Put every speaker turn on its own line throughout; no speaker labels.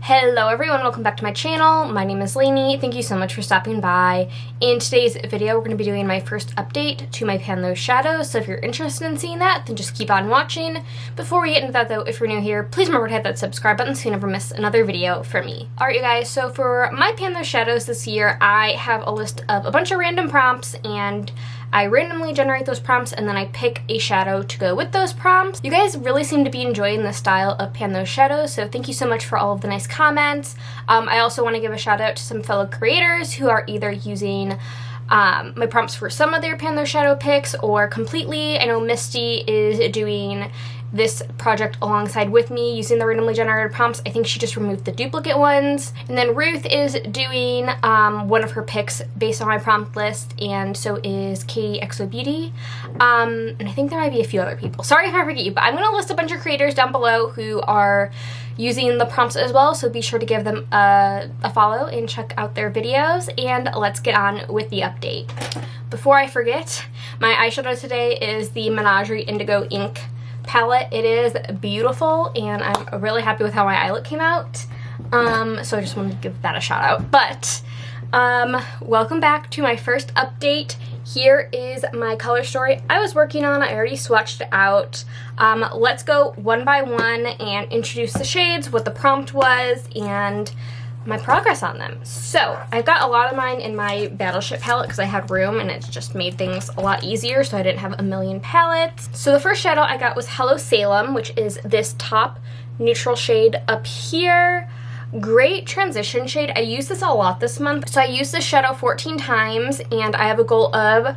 Hello everyone, welcome back to my channel. My name is Lainey. Thank you so much for stopping by. In today's video, we're going to be doing my first update to my Pan Those Shadows, so if you're interested in seeing that, then just keep on watching. Before we get into that though, if you're new here, please remember to hit that subscribe button so you never miss another video from me. Alright you guys, so for my Pan Those Shadows this year, I have a list of a bunch of random prompts, and I randomly generate those prompts and then I pick a shadow to go with those prompts. You guys really seem to be enjoying the style of Pan Those Shadows, so thank you so much for all of the nice comments. I also want to give a shout out to some fellow creators who are either using my prompts for some of their Pan Those Shadow picks or completely. I know Misty is doing this project alongside with me using the randomly generated prompts. I think she just removed the duplicate ones. And then Ruth is doing one of her picks based on my prompt list, and so is Katie XO Beauty. And I think there might be a few other people. Sorry if I forget you, but I'm going to list a bunch of creators down below who are using the prompts as well, so be sure to give them a follow and check out their videos, and let's get on with the update. Before I forget, my eyeshadow today is the Menagerie Indigo Ink palette. It is beautiful and I'm really happy with how my eye look came out, so I just wanted to give that a shout out. But welcome back to my first update. Here is my color story I was working on. I already swatched it out. Let's go one by one and introduce the shades, what the prompt was, and my progress on them. So I've got a lot of mine in my Battleship palette because I had room and it's just made things a lot easier, so I didn't have a million palettes. So the first shadow I got was Hello Salem, which is this top neutral shade up here. Great transition shade. I used this a lot this month. So I used this shadow 14 times and I have a goal of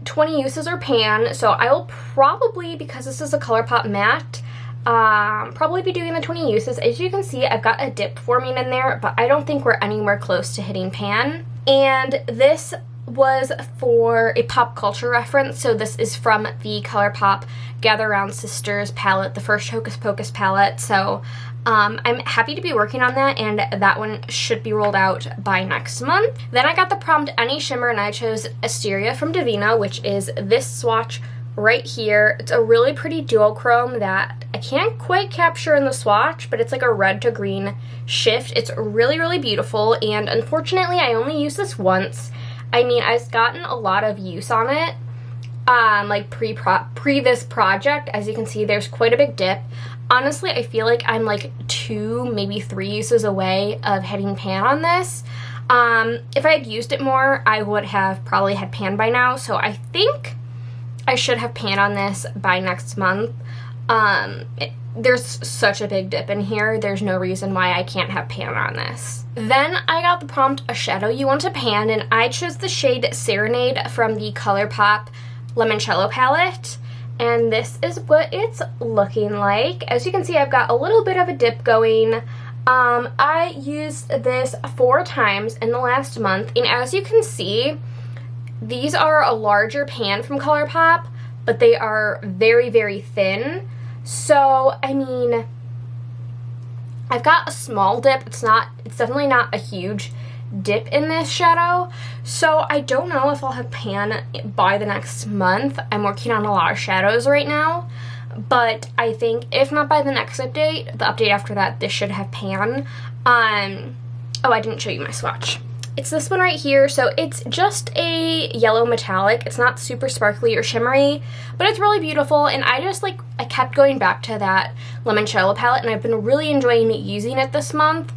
20 uses or pan. So I will probably, because this is a ColourPop matte, probably be doing the 20 uses. As you can see, I've got a dip forming in there, but I don't think we're anywhere close to hitting pan. And this was for a pop culture reference, so this is from the ColourPop Gather Round Sisters palette, the first Hocus Pocus palette. So I'm happy to be working on that, and that one should be rolled out by next month. Then I got the prompt Any Shimmer, and I chose Asteria from Divina, which is this swatch right here. It's a really pretty duochrome that I can't quite capture in the swatch, but it's like a red to green shift. It's really, really beautiful, and unfortunately I only used this once. I mean, I've gotten a lot of use on it, like pre this project. As you can see, there's quite a big dip. Honestly, I feel like I'm like 2, maybe 3 uses away of hitting pan on this. If I had used it more, I would have probably had pan by now, so I think I should have pan on this by next month. There's such a big dip in here, there's no reason why I can't have pan on this. Then I got the prompt A Shadow You Want to Pan, and I chose the shade Serenade from the ColourPop Limoncello palette. And this is what it's looking like. As you can see, I've got a little bit of a dip going. I used this 4 times in the last month, and as you can see, these are a larger pan from ColourPop, but they are very, very thin. So, I mean, I've got a small dip. It's definitely not a huge dip in this shadow, so I don't know if I'll have pan by the next month. I'm working on a lot of shadows right now, but I think if not by the next update, the update after that, this should have pan. Oh, I didn't show you my swatch. It's this one right here. So it's just a yellow metallic. It's not super sparkly or shimmery, but it's really beautiful, and I kept going back to that Limoncello palette, and I've been really enjoying using it this month.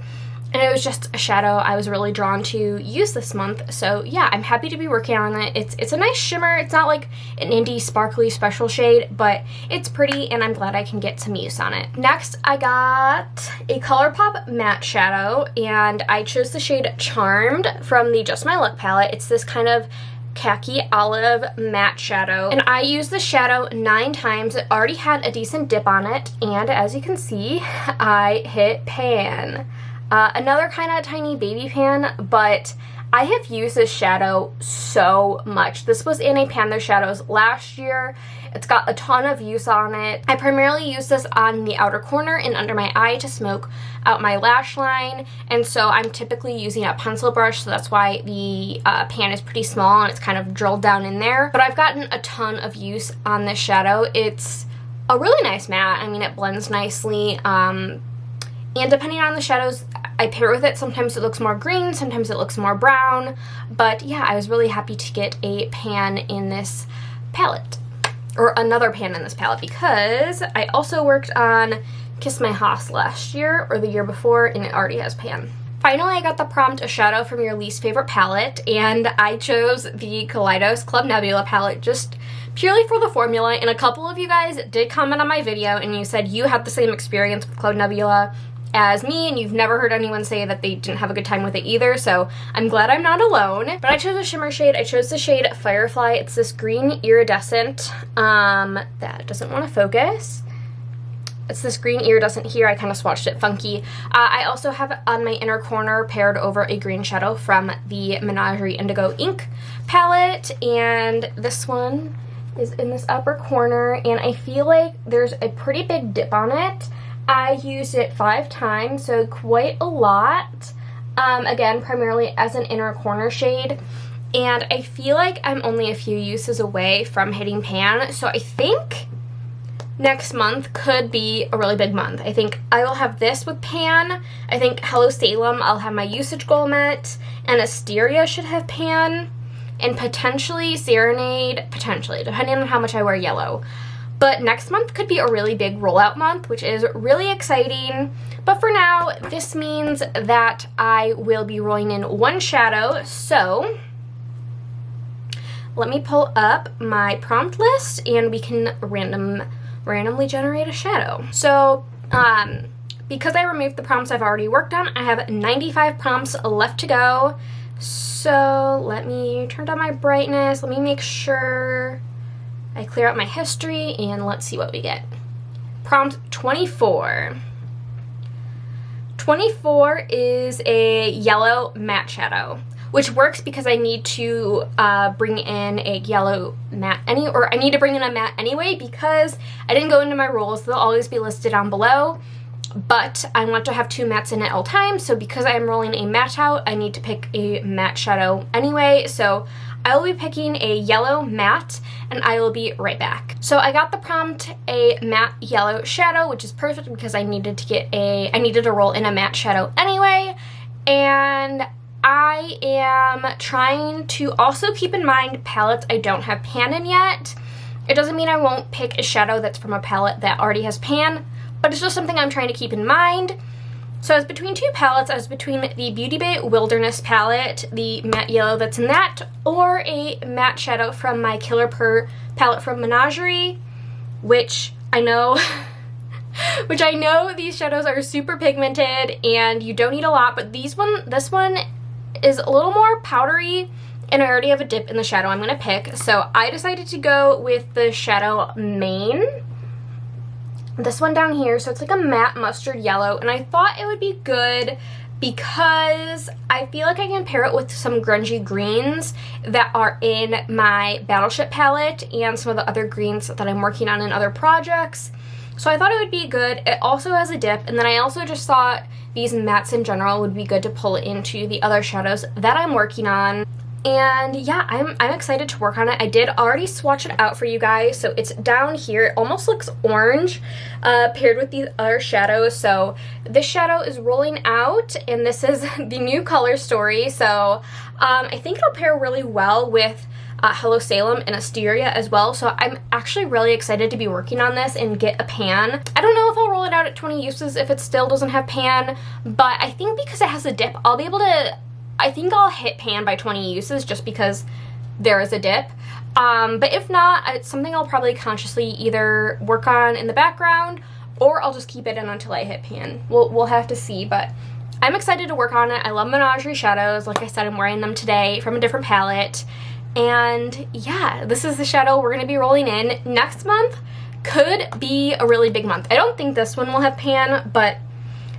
And it was just a shadow I was really drawn to use this month. So yeah, I'm happy to be working on it. It's a nice shimmer. It's not like an indie sparkly special shade, but it's pretty, and I'm glad I can get some use on it. Next, I got a ColourPop matte shadow, and I chose the shade Charmed from the Just My Luck palette. It's this kind of khaki olive matte shadow, and I used the shadow 9 times. It already had a decent dip on it, and as you can see, I hit pan. Another kind of tiny baby pan, but I have used this shadow so much. This was in a Pan Those Shadows last year. It's got a ton of use on it. I primarily use this on the outer corner and under my eye to smoke out my lash line, and so I'm typically using a pencil brush, so that's why the pan is pretty small and it's kind of drilled down in there. But I've gotten a ton of use on this shadow. It's a really nice matte. I mean, it blends nicely. And depending on the shadows I pair with it, sometimes it looks more green, sometimes it looks more brown. But yeah, I was really happy to get a pan in this palette, or another pan in this palette, because I also worked on Kiss My Hoss last year or the year before, and it already has pan. Finally, I got the prompt, a shadow from your least favorite palette, and I chose the Kaleidos Club Nebula palette just purely for the formula. And a couple of you guys did comment on my video and you said you had the same experience with Club Nebula as me, and you've never heard anyone say that they didn't have a good time with it either, so I'm glad I'm not alone. But I chose a shimmer shade. I chose the shade Firefly. It's this green iridescent, that doesn't want to focus. It's this green iridescent here. I kind of swatched it funky. I also have on my inner corner paired over a green shadow from the Menagerie Indigo Ink palette, and this one is in this upper corner, and I feel like there's a pretty big dip on it. I used it 5 times, so quite a lot. Again, primarily as an inner corner shade, and I feel like I'm only a few uses away from hitting pan, so I think next month could be a really big month. I think I will have this with pan. I think Hello Salem, I'll have my usage goal met, and Asteria should have pan, and potentially Serenade, potentially, depending on how much I wear yellow. But next month could be a really big rollout month, which is really exciting. But for now, this means that I will be rolling in 1 shadow. So let me pull up my prompt list and we can randomly generate a shadow. So because I removed the prompts I've already worked on, I have 95 prompts left to go. So let me turn down my brightness. Let me make sure I clear out my history, and let's see what we get. Prompt 24. 24 is a yellow matte shadow, which works because I need to bring in a yellow matte I need to bring in a matte anyway, because I didn't go into my rolls. They'll always be listed down below, but I want to have 2 mattes in at all times, so because I am rolling a matte out, I need to pick a matte shadow anyway. So I will be picking a yellow matte, and I will be right back. So I got the prompt, a matte yellow shadow, which is perfect because I needed to roll in a matte shadow anyway. And I am trying to also keep in mind palettes I don't have pan in yet. It doesn't mean I won't pick a shadow that's from a palette that already has pan, but it's just something I'm trying to keep in mind. So I was between 2 palettes. I was between the Beauty Bay Wilderness palette, the matte yellow that's in that, or a matte shadow from my Killer Purr palette from Menagerie, which I know these shadows are super pigmented and you don't need a lot, but this one is a little more powdery, and I already have a dip in the shadow I'm going to pick. So I decided to go with the shadow Main. This one down here, so it's like a matte mustard yellow, and I thought it would be good because I feel like I can pair it with some grungy greens that are in my Battleship palette and some of the other greens that I'm working on in other projects. So I thought it would be good. It also has a dip, and then I also just thought these mattes in general would be good to pull into the other shadows that I'm working on. And yeah, I'm excited to work on it. I did already swatch it out for you guys, so it's down here. It almost looks orange paired with these other shadows. So this shadow is rolling out, and this is the new color story. So I think it'll pair really well with Hello Salem and Asteria as well. So I'm actually really excited to be working on this and get a pan. I don't know if I'll roll it out at 20 uses if it still doesn't have pan, but I think because it has a dip, I'll be able to, I think I'll hit pan by 20 uses just because there is a dip. But if not, it's something I'll probably consciously either work on in the background, or I'll just keep it in until I hit pan. We'll have to see, but I'm excited to work on it. I love Menagerie shadows. Like I said, I'm wearing them today from a different palette. And yeah, this is the shadow we're going to be rolling in. Next month could be a really big month. I don't think this one will have pan, but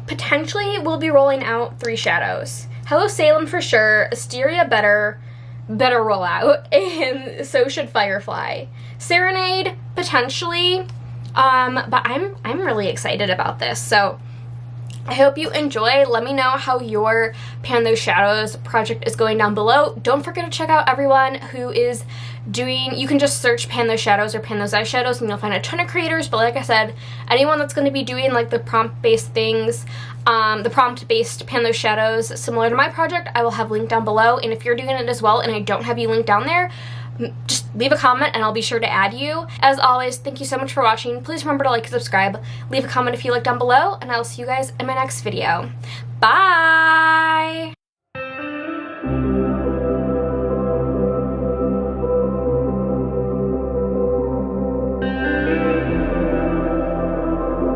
potentially we'll be rolling out 3 shadows. Hello Salem for sure, Asteria better roll out, and so should Firefly. Serenade, potentially, but I'm really excited about this. So I hope you enjoy. Let me know how your Pan Those Shadows project is going down below. Don't forget to check out everyone who is doing, you can just search Pan Those Shadows or Pan Those Eyeshadows and you'll find a ton of creators, but like I said, anyone that's going to be doing like the prompt-based things, the prompt-based Pan Those Shadows similar to my project, I will have linked down below, and if you're doing it as well and I don't have you linked down there, just leave a comment and I'll be sure to add you. As always, thank you so much for watching. Please remember to like and subscribe. Leave a comment if you like down below, and I will see you guys in my next video. Bye!